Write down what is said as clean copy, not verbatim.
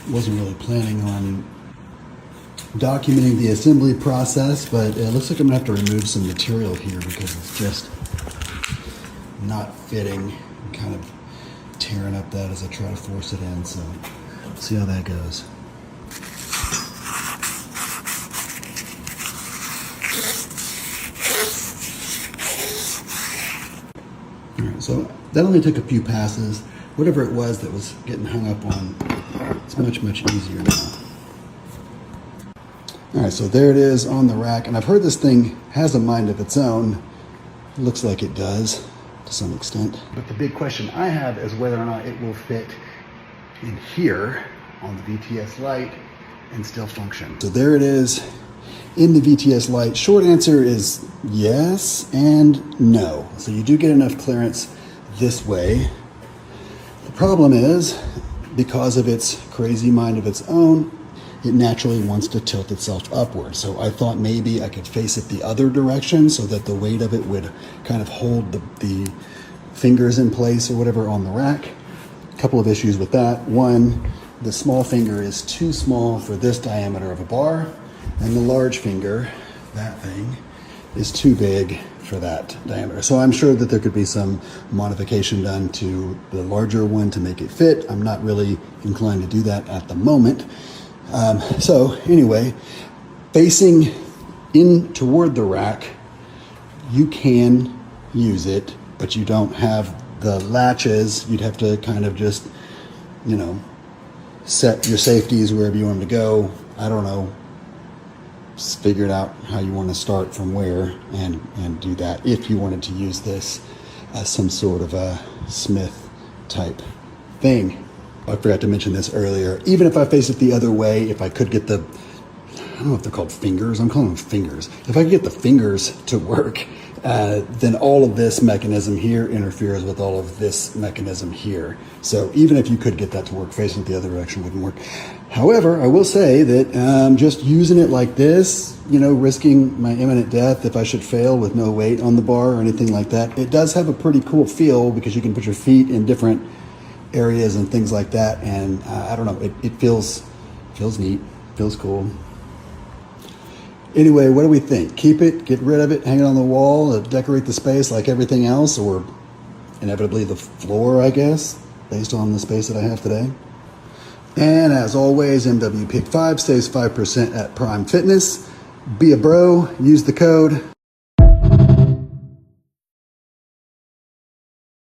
Wasn't really planning on documenting the assembly process, but it looks like I'm gonna have to remove some material here because it's just not fitting. I'm kind of tearing up that as I try to force it in, so let's see how that goes. All right, so that only took a few passes. Whatever it was that was getting hung up on, it's much, much easier now. All right, so there it is on the rack, and I've heard this thing has a mind of its own. It looks like it does to some extent. But the big question I have is whether or not it will fit in here on the VTS Lite and still function. So there it is in the VTS Lite. Short answer is yes and no. So you do get enough clearance this way. The problem is, because of its crazy mind of its own, it naturally wants to tilt itself upward. So I thought maybe I could face it the other direction so that the weight of it would kind of hold the fingers in place or whatever on the rack. A couple of issues with that. One, the small finger is too small for this diameter of a bar, and the large finger, that thing, is too big for that diameter. So I'm sure that there could be some modification done to the larger one to make it fit. I'm not really inclined to do that at the moment. So anyway, facing in toward the rack, you can use it, but you don't have the latches. You'd have to kind of just, you know, set your safeties wherever you want them to go. I don't know. Just figure it out how you want to start from where and do that if you wanted to use this as some sort of a Smith type thing. I forgot to mention this earlier. Even if I face it the other way, if I could get the, I don't know if they're called fingers, I'm calling them fingers. If I could get the fingers to work, then all of this mechanism here interferes with all of this mechanism here. So even if you could get that to work, facing it the other direction wouldn't work. However, I will say that just using it like this, you know, risking my imminent death if I should fail with no weight on the bar or anything like that, it does have a pretty cool feel because you can put your feet in different areas and things like that. And I don't know, it feels neat, feels cool. Anyway, what do we think? Keep it, get rid of it, hang it on the wall, decorate the space like everything else, or inevitably the floor, I guess, based on the space that I have today. And as always, MW Pick 5 saves 5% at Prime Fitness. Be a bro, use the code.